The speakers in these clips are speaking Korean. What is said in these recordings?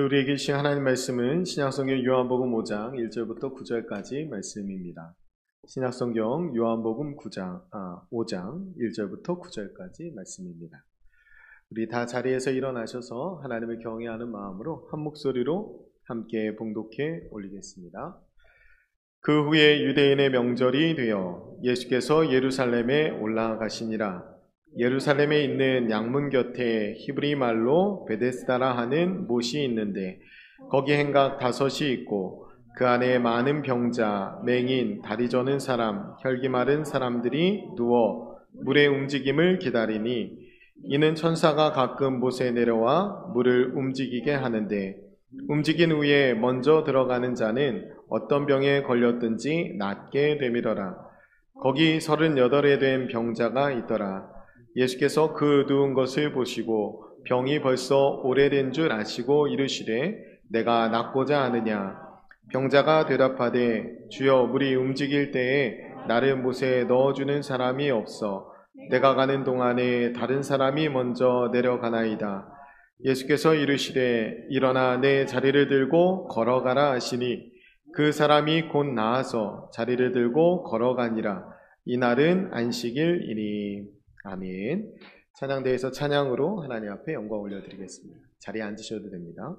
오늘 우리에게 주신 하나님 말씀은 신약성경 요한복음 5장 1절부터 9절까지 말씀입니다. 신약성경 요한복음 5장 1절부터 9절까지 말씀입니다. 우리 다 자리에서 일어나셔서 하나님을 경외하는 마음으로 한 목소리로 함께 봉독해 올리겠습니다. 그 후에 유대인의 명절이 되어 예수께서 예루살렘에 올라가시니라. 예루살렘에 있는 양문 곁에 히브리 말로 베데스다라 하는 못이 있는데 거기 행각 5이 있고 그 안에 많은 병자, 맹인, 다리 저는 사람, 혈기 마른 사람들이 누워 물의 움직임을 기다리니 이는 천사가 가끔 못에 내려와 물을 움직이게 하는데 움직인 후에 먼저 들어가는 자는 어떤 병에 걸렸든지 낫게 되밀어라. 거기 38에 된 병자가 있더라. 예수께서 그 누운 것을 보시고 병이 벌써 오래된 줄 아시고 이르시되 내가 낫고자 하느냐. 병자가 대답하되 주여 물이 움직일 때에 나를 못에 넣어주는 사람이 없어 내가 가는 동안에 다른 사람이 먼저 내려가나이다. 예수께서 이르시되 일어나 내 자리를 들고 걸어가라 하시니 그 사람이 곧 나아서 자리를 들고 걸어가니라. 이날은 안식일이니. 아멘. 찬양대에서 찬양으로 하나님 앞에 영광 올려드리겠습니다. 자리에 앉으셔도 됩니다.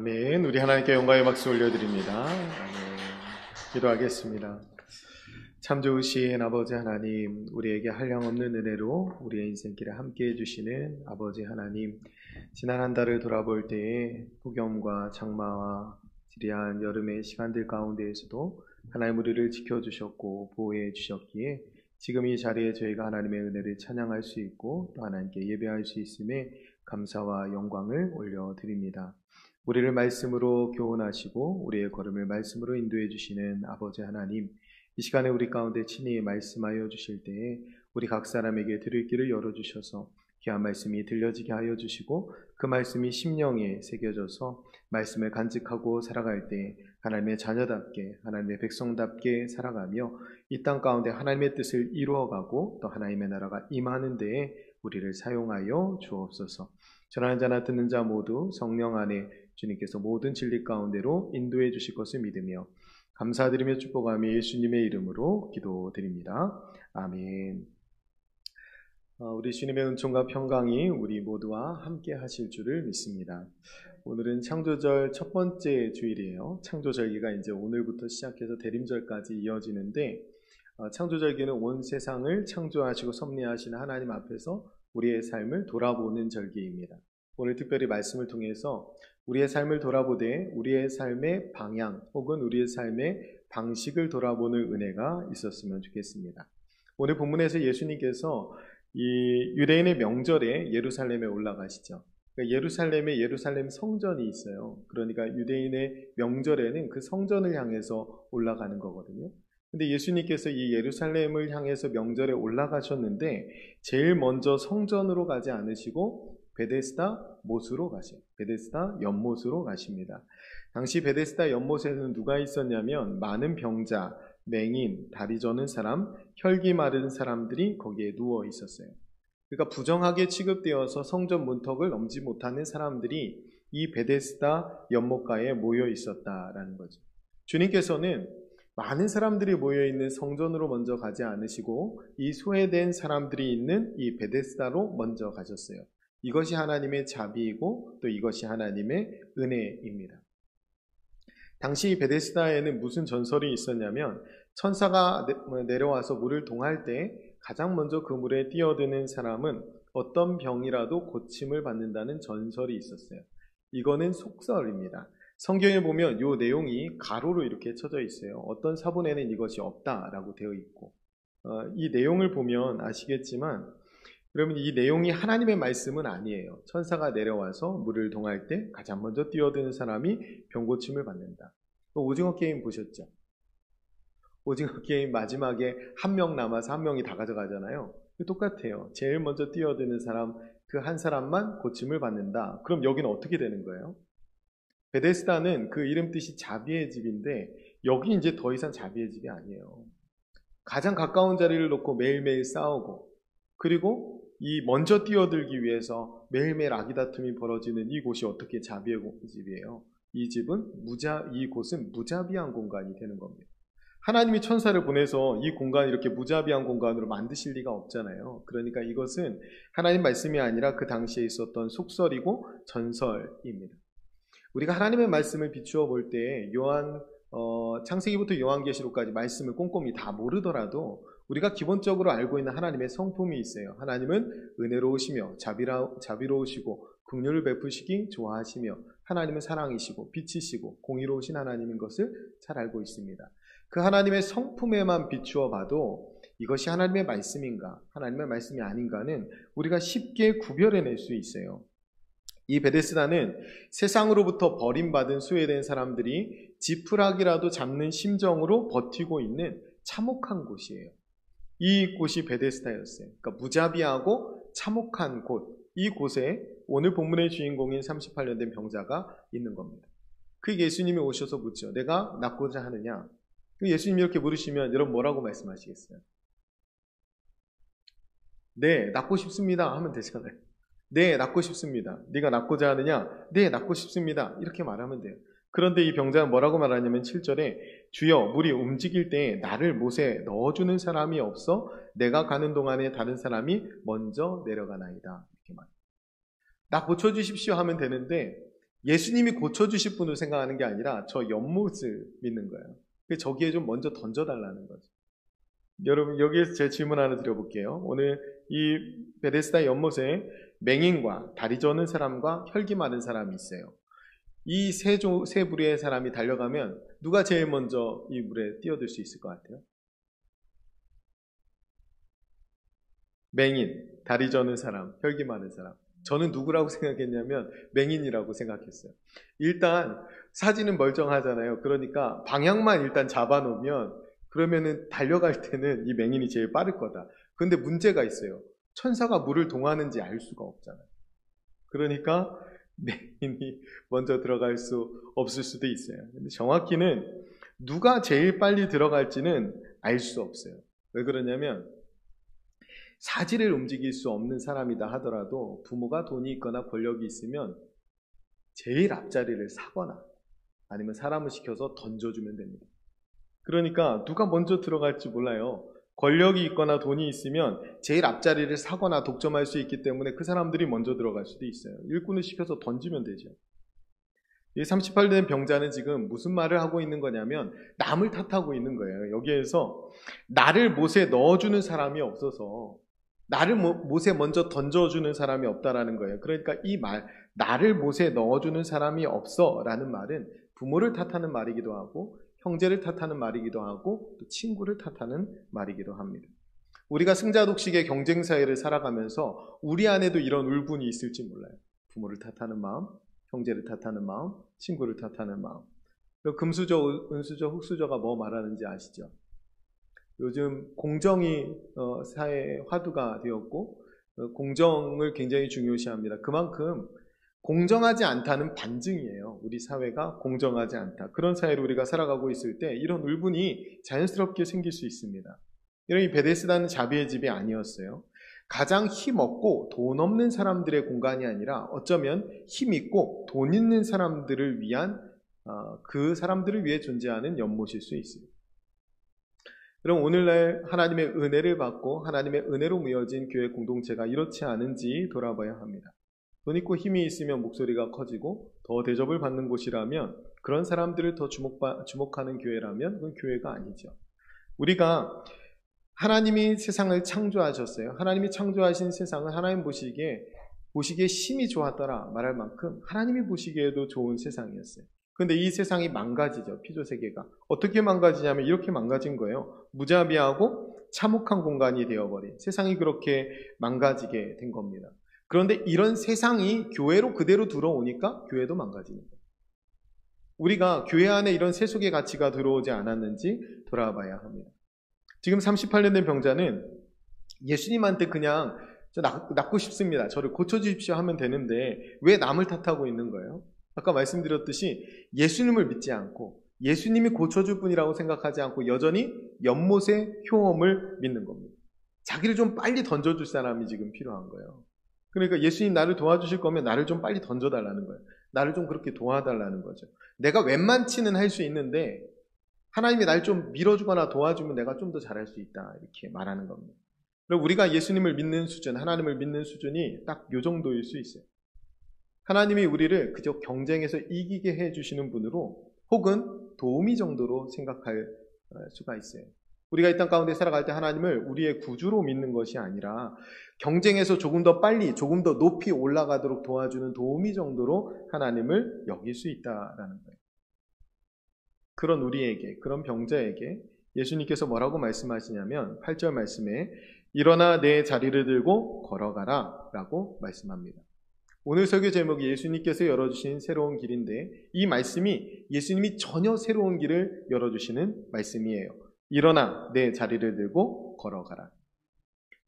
아멘. 우리 하나님께 영광의 박수 올려드립니다. 아멘. 기도하겠습니다. 참 좋으신 아버지 하나님, 우리에게 한량없는 은혜로 우리의 인생길에 함께해 주시는 아버지 하나님, 지난 한 달을 돌아볼 때에 폭염과 장마와 지리한 여름의 시간들 가운데에서도 하나님 우리를 지켜주셨고 보호해 주셨기에 지금 이 자리에 저희가 하나님의 은혜를 찬양할 수 있고 또 하나님께 예배할 수 있음에 감사와 영광을 올려드립니다. 우리를 말씀으로 교훈하시고 우리의 걸음을 말씀으로 인도해 주시는 아버지 하나님, 이 시간에 우리 가운데 친히 말씀하여 주실 때에 우리 각 사람에게 들을 길을 열어주셔서 귀한 말씀이 들려지게 하여 주시고 그 말씀이 심령에 새겨져서 말씀을 간직하고 살아갈 때 하나님의 자녀답게 하나님의 백성답게 살아가며 이 땅 가운데 하나님의 뜻을 이루어가고 또 하나님의 나라가 임하는 데에 우리를 사용하여 주옵소서. 전하는 자나 듣는 자 모두 성령 안에 주님께서 모든 진리 가운데로 인도해 주실 것을 믿으며 감사드리며 축복하며 예수님의 이름으로 기도드립니다. 아멘. 우리 주님의 은총과 평강이 우리 모두와 함께 하실 줄을 믿습니다. 오늘은 창조절 첫 번째 주일이에요. 창조절기가 이제 오늘부터 시작해서 대림절까지 이어지는데, 창조절기는 온 세상을 창조하시고 섭리하시는 하나님 앞에서 우리의 삶을 돌아보는 절기입니다. 오늘 특별히 말씀을 통해서 우리의 삶을 돌아보되 우리의 삶의 방향 혹은 우리의 삶의 방식을 돌아보는 은혜가 있었으면 좋겠습니다. 오늘 본문에서 예수님께서 이 유대인의 명절에 예루살렘에 올라가시죠. 그러니까 예루살렘 성전이 있어요. 그러니까 유대인의 명절에는 그 성전을 향해서 올라가는 거거든요. 근데 예수님께서 이 예루살렘을 향해서 명절에 올라가셨는데 제일 먼저 성전으로 가지 않으시고 베데스다 못으로 가세요. 베데스다 연못으로 가십니다. 당시 베데스다 연못에는 누가 있었냐면 많은 병자, 맹인, 다리 저는 사람, 혈기 마른 사람들이 거기에 누워 있었어요. 그러니까 부정하게 취급되어서 성전 문턱을 넘지 못하는 사람들이 이 베데스다 연못가에 모여 있었다라는 거죠. 주님께서는 많은 사람들이 모여있는 성전으로 먼저 가지 않으시고 이 소외된 사람들이 있는 이 베데스다로 먼저 가셨어요. 이것이 하나님의 자비이고 또 이것이 하나님의 은혜입니다. 당시 베데스다에는 무슨 전설이 있었냐면 천사가 내려와서 물을 동할 때 가장 먼저 그 물에 뛰어드는 사람은 어떤 병이라도 고침을 받는다는 전설이 있었어요. 이거는 속설입니다. 성경에 보면 이 내용이 가로로 이렇게 쳐져 있어요. 어떤 사본에는 이것이 없다라고 되어 있고, 이 내용을 보면 아시겠지만 여러분, 이 내용이 하나님의 말씀은 아니에요. 천사가 내려와서 물을 동할 때 가장 먼저 뛰어드는 사람이 병고침을 받는다. 오징어 게임 보셨죠? 오징어 게임 마지막에 한 명 남아서 한 명이 다 가져가잖아요. 똑같아요. 제일 먼저 뛰어드는 사람, 그 한 사람만 고침을 받는다. 그럼 여기는 어떻게 되는 거예요? 베데스다는 그 이름 뜻이 자비의 집인데 여기 이제 더 이상 자비의 집이 아니에요. 가장 가까운 자리를 놓고 매일매일 싸우고, 그리고 이 먼저 뛰어들기 위해서 매일매일 아기다툼이 벌어지는 이곳이 어떻게 자비의 집이에요? 이곳은 무자비한 공간이 되는 겁니다. 하나님이 천사를 보내서 이 공간을 이렇게 무자비한 공간으로 만드실 리가 없잖아요. 그러니까 이것은 하나님 말씀이 아니라 그 당시에 있었던 속설이고 전설입니다. 우리가 하나님의 말씀을 비추어 볼 때 창세기부터 요한계시록까지 말씀을 꼼꼼히 다 모르더라도 우리가 기본적으로 알고 있는 하나님의 성품이 있어요. 하나님은 은혜로우시며 자비로우시고 긍휼을 베푸시기 좋아하시며 하나님은 사랑이시고 빛이시고 공의로우신 하나님인 것을 잘 알고 있습니다. 그 하나님의 성품에만 비추어 봐도 이것이 하나님의 말씀인가 하나님의 말씀이 아닌가는 우리가 쉽게 구별해낼 수 있어요. 이 베데스다는 세상으로부터 버림받은 소외된 사람들이 지푸라기라도 잡는 심정으로 버티고 있는 참혹한 곳이에요. 이 곳이 베데스다였어요. 그러니까 무자비하고 참혹한 곳, 이 곳에 오늘 본문의 주인공인 38년 된 병자가 있는 겁니다. 그 예수님이 오셔서 묻죠. 내가 낫고자 하느냐? 예수님이 이렇게 물으시면 여러분 뭐라고 말씀하시겠어요? 네, 낫고 싶습니다 하면 되잖아요. 네, 낫고 싶습니다. 네가 낫고자 하느냐? 네, 낫고 싶습니다. 이렇게 말하면 돼요. 그런데 이 병자는 뭐라고 말하냐면 7절에 주여 물이 움직일 때 나를 못에 넣어주는 사람이 없어 내가 가는 동안에 다른 사람이 먼저 내려가나이다. 이렇게 말해요. 나 고쳐주십시오 하면 되는데 예수님이 고쳐주실 분을 생각하는 게 아니라 저 연못을 믿는 거예요. 저기에 좀 먼저 던져달라는 거죠. 여러분 여기에서 제 질문 하나 드려볼게요. 오늘 이 베데스다 연못에 맹인과 다리 저는 사람과 혈기 많은 사람이 있어요. 이 세 부류의 사람이 달려가면 누가 제일 먼저 이 물에 뛰어들 수 있을 것 같아요? 맹인, 다리 저는 사람, 혈기 많은 사람. 저는 누구라고 생각했냐면 맹인이라고 생각했어요. 일단 사진은 멀쩡하잖아요. 그러니까 방향만 일단 잡아놓으면 그러면은 달려갈 때는 이 맹인이 제일 빠를 거다. 그런데 문제가 있어요. 천사가 물을 동하는지 알 수가 없잖아요. 그러니까 맹인이 먼저 들어갈 수 없을 수도 있어요. 근데 정확히는 누가 제일 빨리 들어갈지는 알 수 없어요. 왜 그러냐면 사지를 움직일 수 없는 사람이다 하더라도 부모가 돈이 있거나 권력이 있으면 제일 앞자리를 사거나 아니면 사람을 시켜서 던져주면 됩니다. 그러니까 누가 먼저 들어갈지 몰라요. 권력이 있거나 돈이 있으면 제일 앞자리를 사거나 독점할 수 있기 때문에 그 사람들이 먼저 들어갈 수도 있어요. 일꾼을 시켜서 던지면 되죠. 이 38년 된 병자는 지금 무슨 말을 하고 있는 거냐면 남을 탓하고 있는 거예요. 여기에서 나를 못에 넣어주는 사람이 없어서 나를 못에 먼저 던져주는 사람이 없다라는 거예요. 그러니까 이 말, 나를 못에 넣어주는 사람이 없어 라는 말은 부모를 탓하는 말이기도 하고 형제를 탓하는 말이기도 하고 또 친구를 탓하는 말이기도 합니다. 우리가 승자독식의 경쟁 사회를 살아가면서 우리 안에도 이런 울분이 있을지 몰라요. 부모를 탓하는 마음, 형제를 탓하는 마음, 친구를 탓하는 마음. 금수저, 은수저, 흙수저가 뭐 말하는지 아시죠? 요즘 공정이 사회의 화두가 되었고 공정을 굉장히 중요시합니다. 그만큼 공정하지 않다는 반증이에요. 우리 사회가 공정하지 않다. 그런 사회를 우리가 살아가고 있을 때 이런 울분이 자연스럽게 생길 수 있습니다. 이 베데스다는 자비의 집이 아니었어요. 가장 힘없고 돈 없는 사람들의 공간이 아니라 어쩌면 힘 있고 돈 있는 사람들을 위한 그 사람들을 위해 존재하는 연못일 수 있습니다. 그럼 오늘날 하나님의 은혜를 받고 하나님의 은혜로 모여진 교회 공동체가 이렇지 않은지 돌아봐야 합니다. 돈 있고 힘이 있으면 목소리가 커지고 더 대접을 받는 곳이라면 그런 사람들을 더 주목하는 교회라면 그건 교회가 아니죠. 우리가 하나님이 세상을 창조하셨어요. 하나님이 창조하신 세상은 하나님 보시기에 심히 좋았더라 말할 만큼 하나님이 보시기에도 좋은 세상이었어요. 그런데 이 세상이 망가지죠. 피조세계가. 어떻게 망가지냐면 이렇게 망가진 거예요. 무자비하고 참혹한 공간이 되어버린 세상이 그렇게 망가지게 된 겁니다. 그런데 이런 세상이 교회로 그대로 들어오니까 교회도 망가지는 거예요. 우리가 교회 안에 이런 세속의 가치가 들어오지 않았는지 돌아봐야 합니다. 지금 38년 된 병자는 예수님한테 그냥 낫고 싶습니다. 저를 고쳐주십시오 하면 되는데 왜 남을 탓하고 있는 거예요? 아까 말씀드렸듯이 예수님을 믿지 않고 예수님이 고쳐줄 분이라고 생각하지 않고 여전히 연못의 효험을 믿는 겁니다. 자기를 좀 빨리 던져줄 사람이 지금 필요한 거예요. 그러니까 예수님 나를 도와주실 거면 나를 좀 빨리 던져달라는 거예요. 나를 좀 그렇게 도와달라는 거죠. 내가 웬만치는 할 수 있는데 하나님이 날 좀 밀어주거나 도와주면 내가 좀 더 잘할 수 있다 이렇게 말하는 겁니다. 그리고 우리가 예수님을 믿는 수준, 하나님을 믿는 수준이 딱 요 정도일 수 있어요. 하나님이 우리를 그저 경쟁에서 이기게 해주시는 분으로 혹은 도우미 정도로 생각할 수가 있어요. 우리가 이 땅 가운데 살아갈 때 하나님을 우리의 구주로 믿는 것이 아니라 경쟁에서 조금 더 빨리, 조금 더 높이 올라가도록 도와주는 도우미 정도로 하나님을 여길 수 있다라는 거예요. 그런 우리에게, 그런 병자에게 예수님께서 뭐라고 말씀하시냐면 8절 말씀에 일어나 내 자리를 들고 걸어가라 라고 말씀합니다. 오늘 설교 제목이 예수님께서 열어주신 새로운 길인데 이 말씀이 예수님이 전혀 새로운 길을 열어주시는 말씀이에요. 일어나 내 자리를 들고 걸어가라.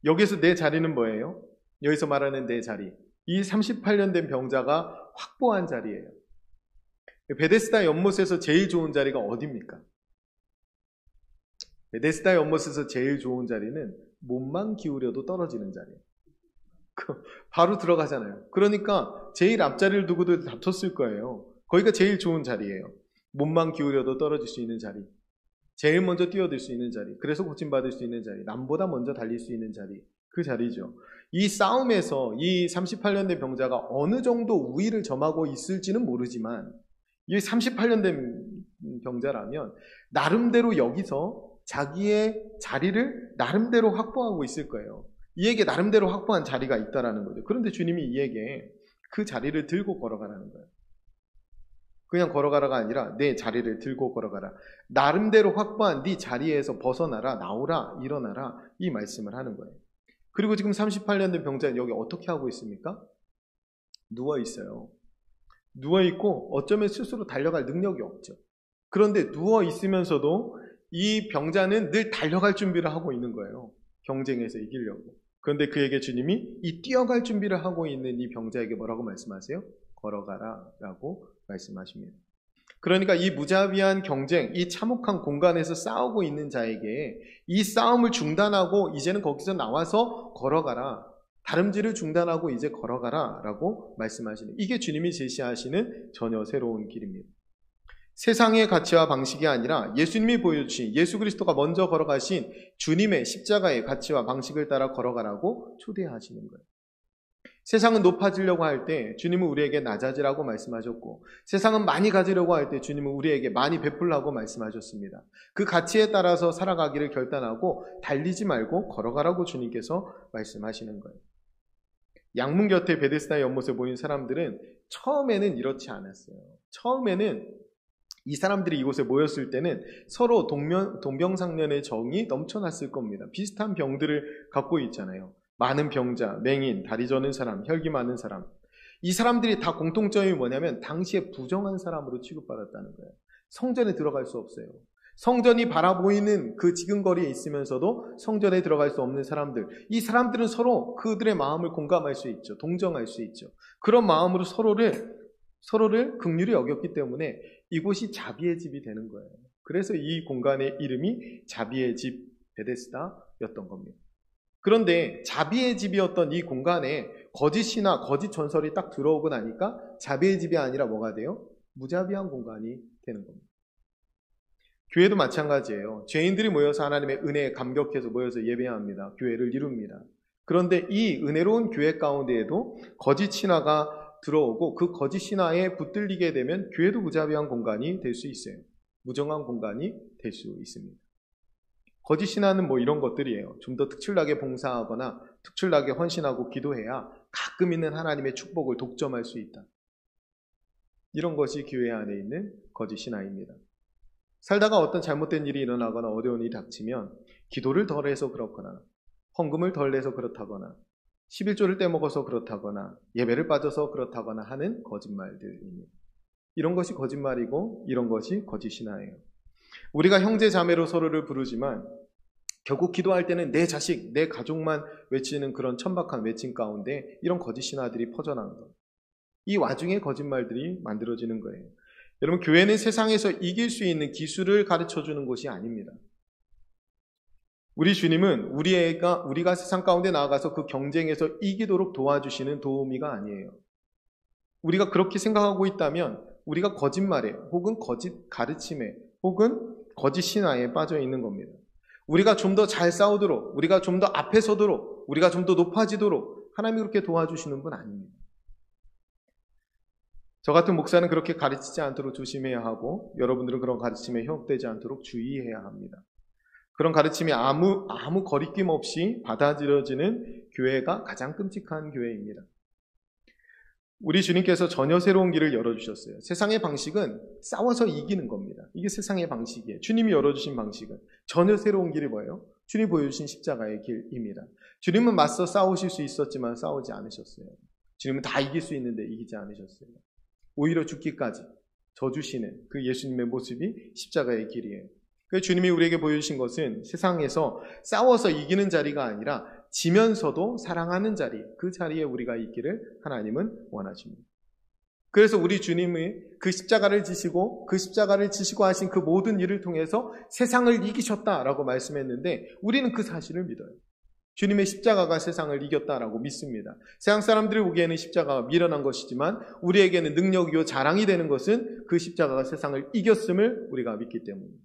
여기서 내 자리는 뭐예요? 여기서 말하는 내 자리. 이 38년 된 병자가 확보한 자리예요. 베데스다 연못에서 제일 좋은 자리가 어디입니까? 베데스다 연못에서 제일 좋은 자리는 몸만 기울여도 떨어지는 자리예요. 바로 들어가잖아요. 그러니까 제일 앞자리를 두고도 다퉜을 거예요. 거기가 제일 좋은 자리예요. 몸만 기울여도 떨어질 수 있는 자리. 제일 먼저 뛰어들 수 있는 자리. 그래서 고침받을 수 있는 자리. 남보다 먼저 달릴 수 있는 자리. 그 자리죠. 이 싸움에서 이 38년 된 병자가 어느 정도 우위를 점하고 있을지는 모르지만 이 38년 된 병자라면 나름대로 여기서 자기의 자리를 나름대로 확보하고 있을 거예요. 이에게 나름대로 확보한 자리가 있다라는 거죠. 그런데 주님이 이에게 그 자리를 들고 걸어가라는 거예요. 그냥 걸어가라가 아니라 내 자리를 들고 걸어가라. 나름대로 확보한 네 자리에서 벗어나라, 나오라, 일어나라 이 말씀을 하는 거예요. 그리고 지금 38년 된 병자는 여기 어떻게 하고 있습니까? 누워 있어요. 누워 있고 어쩌면 스스로 달려갈 능력이 없죠. 그런데 누워 있으면서도 이 병자는 늘 달려갈 준비를 하고 있는 거예요. 경쟁에서 이기려고. 그런데 그에게 주님이 이 뛰어갈 준비를 하고 있는 이 병자에게 뭐라고 말씀하세요? 걸어가라 라고 말씀하십니다. 그러니까 이 무자비한 경쟁, 이 참혹한 공간에서 싸우고 있는 자에게 이 싸움을 중단하고 이제는 거기서 나와서 걸어가라. 다름질을 중단하고 이제 걸어가라 라고 말씀하시는, 이게 주님이 제시하시는 전혀 새로운 길입니다. 세상의 가치와 방식이 아니라 예수님이 보여주신 예수 그리스도가 먼저 걸어가신 주님의 십자가의 가치와 방식을 따라 걸어가라고 초대하시는 거예요. 세상은 높아지려고 할 때 주님은 우리에게 낮아지라고 말씀하셨고, 세상은 많이 가지려고 할 때 주님은 우리에게 많이 베풀라고 말씀하셨습니다. 그 가치에 따라서 살아가기를 결단하고 달리지 말고 걸어가라고 주님께서 말씀하시는 거예요. 양문 곁에 베데스다 연못에 모인 사람들은 처음에는 이렇지 않았어요. 처음에는 이 사람들이 이곳에 모였을 때는 서로 동병상련의 정이 넘쳐났을 겁니다. 비슷한 병들을 갖고 있잖아요. 많은 병자, 맹인, 다리 저는 사람, 혈기 많은 사람. 이 사람들이 다 공통점이 뭐냐면 당시에 부정한 사람으로 취급받았다는 거예요. 성전에 들어갈 수 없어요. 성전이 바라보이는 그 지근거리에 있으면서도 성전에 들어갈 수 없는 사람들. 이 사람들은 서로 그들의 마음을 공감할 수 있죠. 동정할 수 있죠. 그런 마음으로 서로를 긍휼히 여겼기 때문에 이곳이 자비의 집이 되는 거예요. 그래서 이 공간의 이름이 자비의 집 베데스다였던 겁니다. 그런데 자비의 집이었던 이 공간에 거짓이나 거짓 전설이 딱 들어오고 나니까 자비의 집이 아니라 뭐가 돼요? 무자비한 공간이 되는 겁니다. 교회도 마찬가지예요. 죄인들이 모여서 하나님의 은혜에 감격해서 모여서 예배합니다. 교회를 이룹니다. 그런데 이 은혜로운 교회 가운데에도 거짓 신화가 들어오고 그 거짓 신화에 붙들리게 되면 교회도 무자비한 공간이 될 수 있어요. 무정한 공간이 될 수 있습니다. 거짓 신화는 뭐 이런 것들이에요. 좀 더 특출나게 봉사하거나 특출나게 헌신하고 기도해야 가끔 있는 하나님의 축복을 독점할 수 있다. 이런 것이 교회 안에 있는 거짓 신화입니다. 살다가 어떤 잘못된 일이 일어나거나 어려운 일이 닥치면 기도를 덜 해서 그렇거나 헌금을 덜 내서 그렇다거나 11조를 떼먹어서 그렇다거나 예배를 빠져서 그렇다거나 하는 거짓말들입니다. 이런 것이 거짓말이고 이런 것이 거짓 신화예요. 우리가 형제 자매로 서로를 부르지만 결국 기도할 때는 내 자식, 내 가족만 외치는 그런 천박한 외침 가운데 이런 거짓 신화들이 퍼져나가는 거예요. 이 와중에 거짓말들이 만들어지는 거예요. 여러분, 교회는 세상에서 이길 수 있는 기술을 가르쳐주는 곳이 아닙니다. 우리 주님은 우리가 세상 가운데 나아가서 그 경쟁에서 이기도록 도와주시는 도우미가 아니에요. 우리가 그렇게 생각하고 있다면 우리가 거짓말에 혹은 거짓 가르침에 혹은 거짓 신화에 빠져 있는 겁니다. 우리가 좀 더 잘 싸우도록, 우리가 좀 더 앞에 서도록, 우리가 좀 더 높아지도록 하나님이 그렇게 도와주시는 분 아닙니다. 저 같은 목사는 그렇게 가르치지 않도록 조심해야 하고 여러분들은 그런 가르침에 현혹되지 않도록 주의해야 합니다. 그런 가르침이 아무 거리낌 없이 받아들여지는 교회가 가장 끔찍한 교회입니다. 우리 주님께서 전혀 새로운 길을 열어주셨어요. 세상의 방식은 싸워서 이기는 겁니다. 이게 세상의 방식이에요. 주님이 열어주신 방식은 전혀 새로운 길이 뭐예요? 주님이 보여주신 십자가의 길입니다. 주님은 맞서 싸우실 수 있었지만 싸우지 않으셨어요. 주님은 다 이길 수 있는데 이기지 않으셨어요. 오히려 죽기까지 져주시는 그 예수님의 모습이 십자가의 길이에요. 그래서 주님이 우리에게 보여주신 것은 세상에서 싸워서 이기는 자리가 아니라 지면서도 사랑하는 자리, 그 자리에 우리가 있기를 하나님은 원하십니다. 그래서 우리 주님이 그 십자가를 지시고 하신 그 모든 일을 통해서 세상을 이기셨다라고 말씀했는데 우리는 그 사실을 믿어요. 주님의 십자가가 세상을 이겼다라고 믿습니다. 세상 사람들이 보기에는 십자가가 미련한 것이지만 우리에게는 능력이요 자랑이 되는 것은 그 십자가가 세상을 이겼음을 우리가 믿기 때문입니다.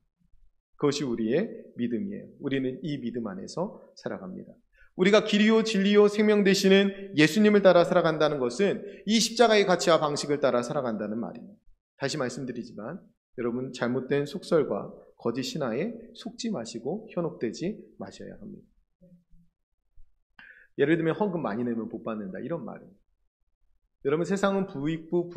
그것이 우리의 믿음이에요. 우리는 이 믿음 안에서 살아갑니다. 우리가 길이요 진리요 생명 되시는 예수님을 따라 살아간다는 것은 이 십자가의 가치와 방식을 따라 살아간다는 말입니다. 다시 말씀드리지만 여러분 잘못된 속설과 거짓 신화에 속지 마시고 현혹되지 마셔야 합니다. 예를 들면 헌금 많이 내면 복 받는다 이런 말이에요. 여러분 세상은 부익부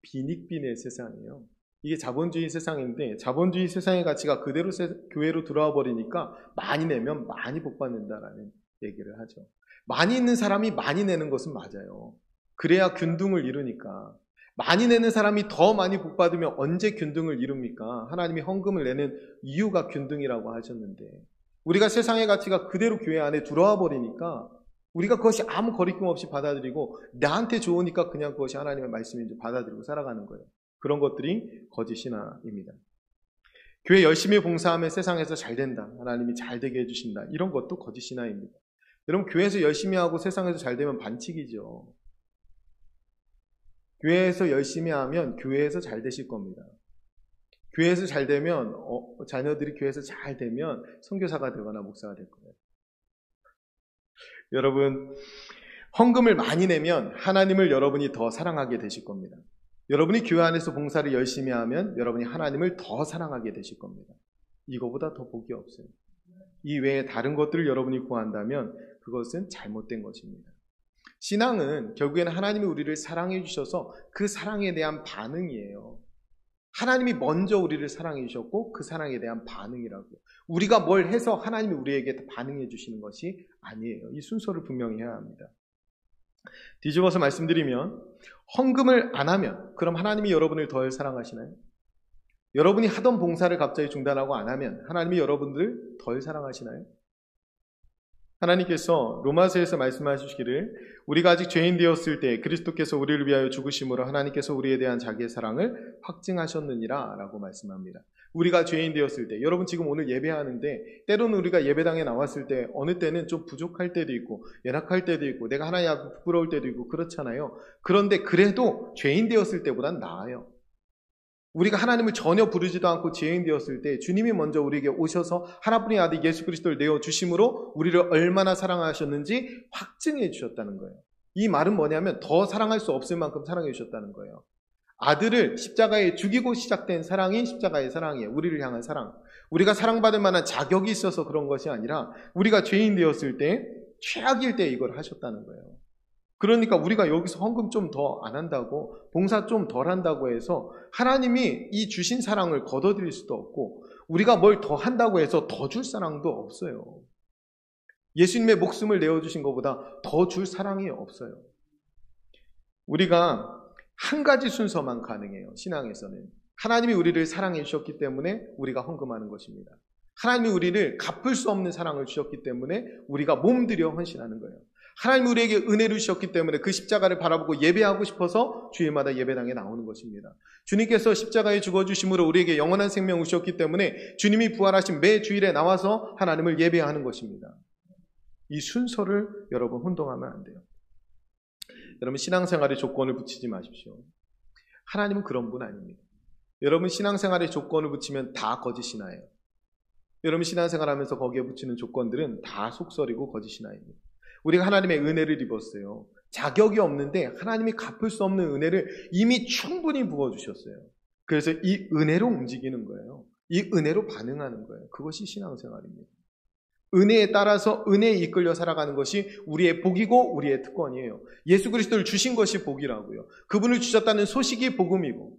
빈익빈의 세상이에요. 이게 자본주의 세상인데 자본주의 세상의 가치가 그대로 교회로 들어와 버리니까 많이 내면 많이 복 받는다라는 얘기를 하죠. 많이 있는 사람이 많이 내는 것은 맞아요. 그래야 균등을 이루니까. 많이 내는 사람이 더 많이 복 받으면 언제 균등을 이룹니까? 하나님이 헌금을 내는 이유가 균등이라고 하셨는데 우리가 세상의 가치가 그대로 교회 안에 들어와 버리니까 우리가 그것이 아무 거리낌 없이 받아들이고 나한테 좋으니까 그냥 그것이 하나님의 말씀인지 받아들이고 살아가는 거예요. 그런 것들이 거짓 신화입니다. 교회 열심히 봉사하면 세상에서 잘 된다. 하나님이 잘 되게 해주신다. 이런 것도 거짓 신화입니다. 여러분 교회에서 열심히 하고 세상에서 잘 되면 반칙이죠. 교회에서 열심히 하면 교회에서 잘 되실 겁니다. 교회에서 잘 되면 자녀들이 교회에서 잘 되면 선교사가 되거나 목사가 될 거예요. 여러분, 헌금을 많이 내면 하나님을 여러분이 더 사랑하게 되실 겁니다. 여러분이 교회 안에서 봉사를 열심히 하면 여러분이 하나님을 더 사랑하게 되실 겁니다. 이거보다 더 복이 없어요. 이 외에 다른 것들을 여러분이 구한다면 그것은 잘못된 것입니다. 신앙은 결국에는 하나님이 우리를 사랑해 주셔서 그 사랑에 대한 반응이에요. 하나님이 먼저 우리를 사랑해 주셨고 그 사랑에 대한 반응이라고. 우리가 뭘 해서 하나님이 우리에게 반응해 주시는 것이 아니에요. 이 순서를 분명히 해야 합니다. 뒤집어서 말씀드리면 헌금을 안 하면 그럼 하나님이 여러분을 덜 사랑하시나요? 여러분이 하던 봉사를 갑자기 중단하고 안 하면 하나님이 여러분들 덜 사랑하시나요? 하나님께서 로마서에서 말씀하시기를 우리가 아직 죄인 되었을 때 그리스도께서 우리를 위하여 죽으심으로 하나님께서 우리에 대한 자기의 사랑을 확증하셨느니라 라고 말씀합니다. 우리가 죄인 되었을 때, 여러분 지금 오늘 예배하는데 때로는 우리가 예배당에 나왔을 때 어느 때는 좀 부족할 때도 있고 연약할 때도 있고 내가 하나님 앞에 부끄러울 때도 있고 그렇잖아요. 그런데 그래도 죄인 되었을 때보단 나아요. 우리가 하나님을 전혀 부르지도 않고 죄인 되었을 때 주님이 먼저 우리에게 오셔서 하나뿐인 아들 예수 그리스도를 내어주심으로 우리를 얼마나 사랑하셨는지 확증해 주셨다는 거예요. 이 말은 뭐냐면 더 사랑할 수 없을 만큼 사랑해 주셨다는 거예요. 아들을 십자가에 죽이고 시작된 사랑이 십자가의 사랑이에요. 우리를 향한 사랑. 우리가 사랑받을 만한 자격이 있어서 그런 것이 아니라 우리가 죄인 되었을 때 최악일 때 이걸 하셨다는 거예요. 그러니까 우리가 여기서 헌금 좀 더 안 한다고 봉사 좀 덜 한다고 해서 하나님이 이 주신 사랑을 거둬들일 수도 없고 우리가 뭘 더 한다고 해서 더 줄 사랑도 없어요. 예수님의 목숨을 내어주신 것보다 더 줄 사랑이 없어요. 우리가 한 가지 순서만 가능해요. 신앙에서는 하나님이 우리를 사랑해 주셨기 때문에 우리가 헌금하는 것입니다. 하나님이 우리를 갚을 수 없는 사랑을 주셨기 때문에 우리가 몸들여 헌신하는 거예요. 하나님이 우리에게 은혜를 주셨기 때문에 그 십자가를 바라보고 예배하고 싶어서 주일마다 예배당에 나오는 것입니다. 주님께서 십자가에 죽어주심으로 우리에게 영원한 생명을 주셨기 때문에 주님이 부활하신 매 주일에 나와서 하나님을 예배하는 것입니다. 이 순서를 여러분 혼동하면 안 돼요. 여러분 신앙생활에 조건을 붙이지 마십시오. 하나님은 그런 분 아닙니다. 여러분 신앙생활에 조건을 붙이면 다 거짓신화예요. 여러분 신앙생활하면서 거기에 붙이는 조건들은 다 속설이고 거짓신화입니다. 우리가 하나님의 은혜를 입었어요. 자격이 없는데 하나님이 갚을 수 없는 은혜를 이미 충분히 부어주셨어요. 그래서 이 은혜로 움직이는 거예요. 이 은혜로 반응하는 거예요. 그것이 신앙생활입니다. 은혜에 따라서 은혜에 이끌려 살아가는 것이 우리의 복이고 우리의 특권이에요. 예수 그리스도를 주신 것이 복이라고요. 그분을 주셨다는 소식이 복음이고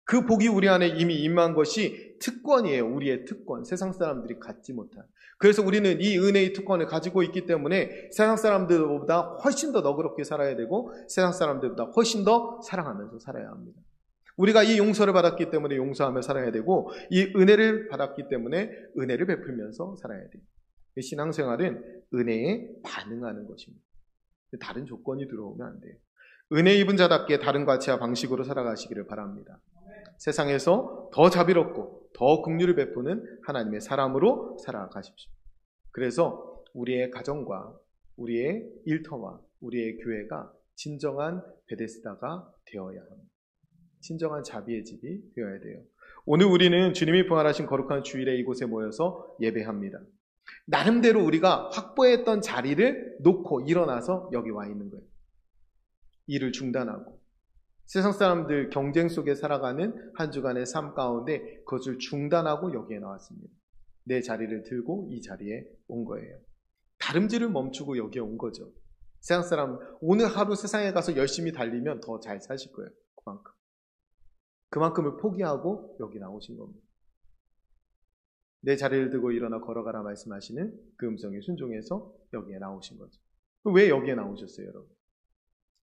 그 복이 우리 안에 이미 임한 것이 특권이에요. 우리의 특권. 세상 사람들이 갖지 못한. 그래서 우리는 이 은혜의 특권을 가지고 있기 때문에 세상 사람들보다 훨씬 더 너그럽게 살아야 되고 세상 사람들보다 훨씬 더 사랑하면서 살아야 합니다. 우리가 이 용서를 받았기 때문에 용서하며 살아야 되고 이 은혜를 받았기 때문에 은혜를 베풀면서 살아야 돼요. 신앙생활은 은혜에 반응하는 것입니다. 다른 조건이 들어오면 안 돼요. 은혜 입은 자답게 다른 가치와 방식으로 살아가시기를 바랍니다. 세상에서 더 자비롭고 더 긍휼을 베푸는 하나님의 사람으로 살아가십시오. 그래서 우리의 가정과 우리의 일터와 우리의 교회가 진정한 베데스다가 되어야 합니다. 진정한 자비의 집이 되어야 돼요. 오늘 우리는 주님이 부활하신 거룩한 주일에 이곳에 모여서 예배합니다. 나름대로 우리가 확보했던 자리를 놓고 일어나서 여기 와 있는 거예요. 일을 중단하고 세상 사람들 경쟁 속에 살아가는 한 주간의 삶 가운데 그것을 중단하고 여기에 나왔습니다. 내 자리를 들고 이 자리에 온 거예요. 다름질을 멈추고 여기에 온 거죠. 세상 사람 오늘 하루 세상에 가서 열심히 달리면 더 잘 사실 거예요. 그만큼을 포기하고 여기 나오신 겁니다. 내 자리를 들고 일어나 걸어가라 말씀하시는 그 음성에 순종해서 여기에 나오신 거죠. 왜 여기에 나오셨어요, 여러분?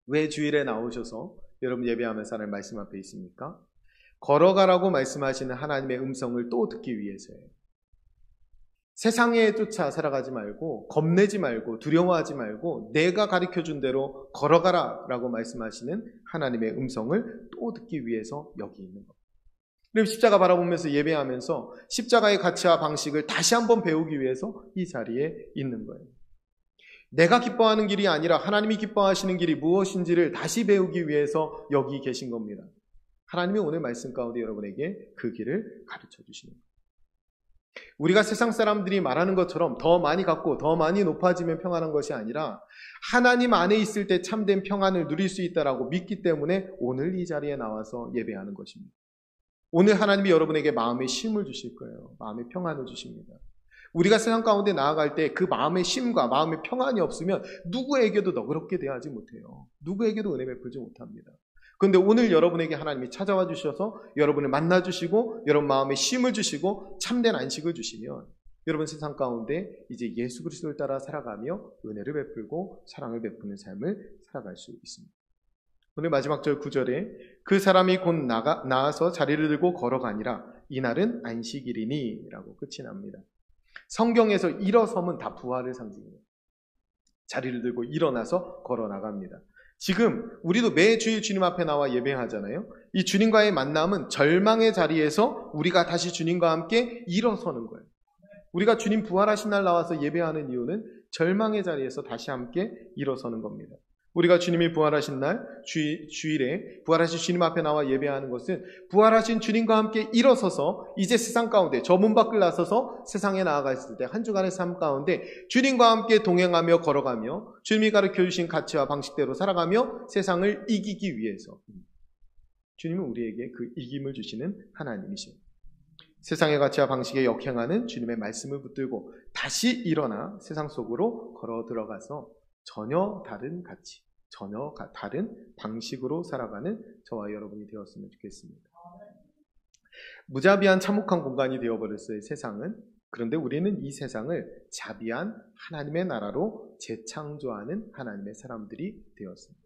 왜 주일에 나오셔서 여러분 예배하면서 하나님 말씀 앞에 있습니까? 걸어가라고 말씀하시는 하나님의 음성을 또 듣기 위해서예요. 세상에 쫓아 살아가지 말고 겁내지 말고 두려워하지 말고 내가 가르쳐준 대로 걸어가라 라고 말씀하시는 하나님의 음성을 또 듣기 위해서 여기 있는 겁니다. 그럼 십자가 바라보면서 예배하면서 십자가의 가치와 방식을 다시 한번 배우기 위해서 이 자리에 있는 거예요. 내가 기뻐하는 길이 아니라 하나님이 기뻐하시는 길이 무엇인지를 다시 배우기 위해서 여기 계신 겁니다. 하나님이 오늘 말씀 가운데 여러분에게 그 길을 가르쳐 주시는 거예요. 우리가 세상 사람들이 말하는 것처럼 더 많이 갖고 더 많이 높아지면 평안한 것이 아니라 하나님 안에 있을 때 참된 평안을 누릴 수 있다라고 믿기 때문에 오늘 이 자리에 나와서 예배하는 것입니다. 오늘 하나님이 여러분에게 마음의 쉼을 주실 거예요. 마음의 평안을 주십니다. 우리가 세상 가운데 나아갈 때 그 마음의 쉼과 마음의 평안이 없으면 누구에게도 너그럽게 대하지 못해요. 누구에게도 은혜 베풀지 못합니다. 그런데 오늘 여러분에게 하나님이 찾아와 주셔서 여러분을 만나 주시고 여러분 마음에 쉼을 주시고 참된 안식을 주시면 여러분 세상 가운데 이제 예수 그리스도를 따라 살아가며 은혜를 베풀고 사랑을 베푸는 삶을 살아갈 수 있습니다. 오늘 마지막 절 9절에 그 사람이 곧 나아서 자리를 들고 걸어가니라 이날은 안식일이니 라고 끝이 납니다. 성경에서 일어섬은 다 부활을 상징해요. 자리를 들고 일어나서 걸어 나갑니다. 지금 우리도 매주일 주님 앞에 나와 예배하잖아요. 이 주님과의 만남은 절망의 자리에서 우리가 다시 주님과 함께 일어서는 거예요. 우리가 주님 부활하신 날 나와서 예배하는 이유는 절망의 자리에서 다시 함께 일어서는 겁니다. 우리가 주님이 부활하신 날 주일에 부활하신 주님 앞에 나와 예배하는 것은 부활하신 주님과 함께 일어서서 이제 세상 가운데 저 문 밖을 나서서 세상에 나아갔을 때 한 주간의 삶 가운데 주님과 함께 동행하며 걸어가며 주님이 가르쳐주신 가치와 방식대로 살아가며 세상을 이기기 위해서 주님은 우리에게 그 이김을 주시는 하나님이십니다. 세상의 가치와 방식에 역행하는 주님의 말씀을 붙들고 다시 일어나 세상 속으로 걸어 들어가서 전혀 다른 가치, 전혀 다른 방식으로 살아가는 저와 여러분이 되었으면 좋겠습니다. 무자비한 참혹한 공간이 되어버렸어요, 세상은. 그런데 우리는 이 세상을 자비한 하나님의 나라로 재창조하는 하나님의 사람들이 되었습니다.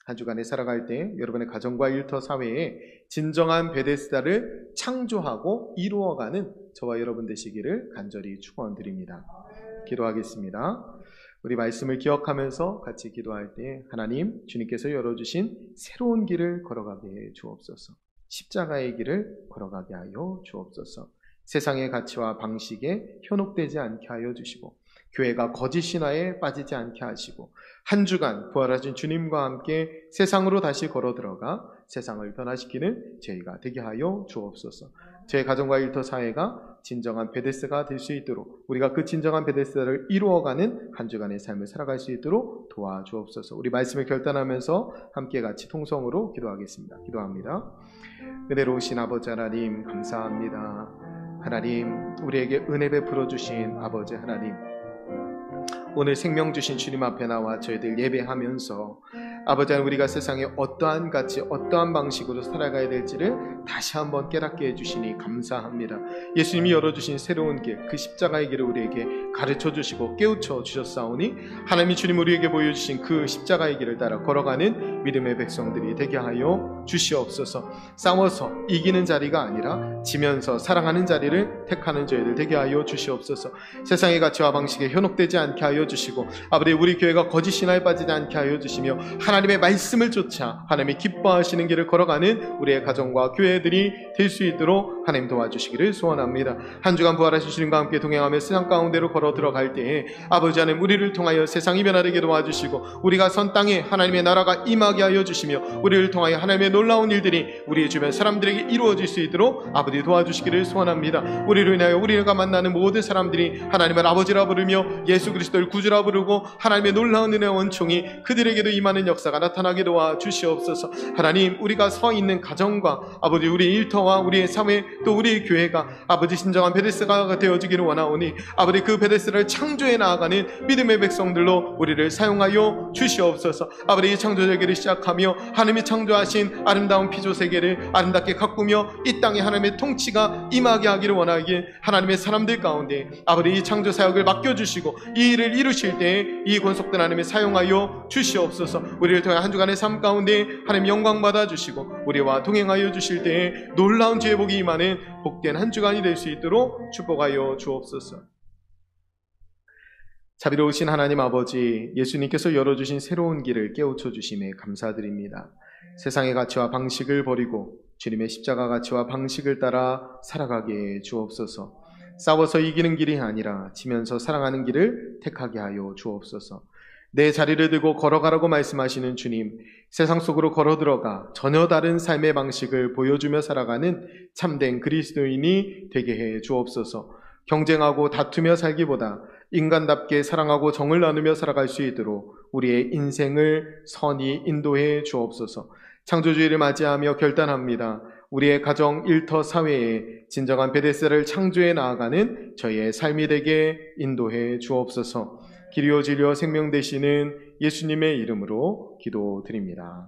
한 주간에 살아갈 때 여러분의 가정과 일터 사회에 진정한 베데스다를 창조하고 이루어가는 저와 여러분 되시기를 간절히 축원드립니다. 기도하겠습니다. 우리 말씀을 기억하면서 같이 기도할 때 하나님 주님께서 열어주신 새로운 길을 걸어가게 해 주옵소서. 십자가의 길을 걸어가게 하여 주옵소서. 세상의 가치와 방식에 현혹되지 않게 하여 주시고 교회가 거짓 신화에 빠지지 않게 하시고 한 주간 부활하신 주님과 함께 세상으로 다시 걸어 들어가 세상을 변화시키는 저희가 되게 하여 주옵소서. 제 가정과 일터 사회가 진정한 베데스가 될 수 있도록 우리가 그 진정한 베데스를 이루어가는 한 주간의 삶을 살아갈 수 있도록 도와주옵소서. 우리 말씀을 결단하면서 함께 같이 통성으로 기도하겠습니다. 기도합니다. 은혜로우신 아버지 하나님 감사합니다. 하나님 우리에게 은혜 베풀어 주신 아버지 하나님, 오늘 생명 주신 주님 앞에 나와 저희들 예배하면서 아버지 하나님 우리가 세상에 어떠한 가치 어떠한 방식으로 살아가야 될지를 다시 한번 깨닫게 해주시니 감사합니다. 예수님이 열어주신 새로운 길, 그 십자가의 길을 우리에게 가르쳐 주시고 깨우쳐 주셨사오니 하나님이 주님 우리에게 보여주신 그 십자가의 길을 따라 걸어가는 믿음의 백성들이 되게 하여 주시옵소서. 싸워서 이기는 자리가 아니라 지면서 사랑하는 자리를 택하는 저희들 되게 하여 주시옵소서. 세상의 가치와 방식에 현혹되지 않게 하여 주시고 아버지 우리 교회가 거짓 신화에 빠지지 않게 하여 주시며 하나님의 말씀을 쫓아 하나님이 기뻐하시는 길을 걸어가는 우리의 가정과 교회들이 될 수 있도록 하나님 도와주시기를 소원합니다. 한 주간 부활하신 주님과 함께 동행하며 세상 가운데로 걸어 들어갈 때에 아버지 하나님 우리를 통하여 세상이 변화되게 도와주시고 우리가 선 땅에 하나님의 나라가 임하게 하여 주시며 우리를 통하여 하나님의 놀라운 일들이 우리의 주변 사람들에게 이루어질 수 있도록 아버지 도와주시기를 소원합니다. 우리로 인하여 우리가 만나는 모든 사람들이 하나님을 아버지라 부르며 예수 그리스도를 구주라 부르고 하나님의 놀라운 은혜와 원총이 그들에게도 임하는 역사가 나타나게 도와주시옵소서. 하나님 우리가 서 있는 가정과 아버지 우리 일터와 우리의 사회 또 우리의 교회가 아버지 진정한 베데스다가 되어지기를 원하오니 아버지 그 베데스다를 창조해 나아가는 믿음의 백성들로 우리를 사용하여 주시옵소서. 아버지 이 창조세계를 시작하며 하나님이 창조하신 아름다운 피조세계를 아름답게 가꾸며 이 땅에 하나님의 통치가 임하게 하기를 원하기에 하나님의 사람들 가운데 아버지 이 창조사역을 맡겨주시고 이 일을 이루실 때에 이 권속된 하나님을 사용하여 주시옵소서. 우리를 통해 한 주간의 삶 가운데 하나님 영광 받아주시고 우리와 동행하여 주실 때에 놀라운 주의 복이 임하는 복된 한 주간이 될 수 있도록 축복하여 주옵소서. 자비로우신 하나님 아버지, 예수님께서 열어주신 새로운 길을 깨우쳐 주심에 감사드립니다. 세상의 가치와 방식을 버리고 주님의 십자가 가치와 방식을 따라 살아가게 주옵소서. 싸워서 이기는 길이 아니라 지면서 사랑하는 길을 택하게 하여 주옵소서. 내 자리를 들고 걸어가라고 말씀하시는 주님, 세상 속으로 걸어 들어가 전혀 다른 삶의 방식을 보여주며 살아가는 참된 그리스도인이 되게 해 주옵소서. 경쟁하고 다투며 살기보다 인간답게 사랑하고 정을 나누며 살아갈 수 있도록 우리의 인생을 선히 인도해 주옵소서. 창조주의를 맞이하며 결단합니다. 우리의 가정, 일터, 사회에 진정한 베데스다를 창조해 나아가는 저희의 삶이 되게 인도해 주옵소서. 길이요 진리요 생명 되시는 예수님의 이름으로 기도드립니다.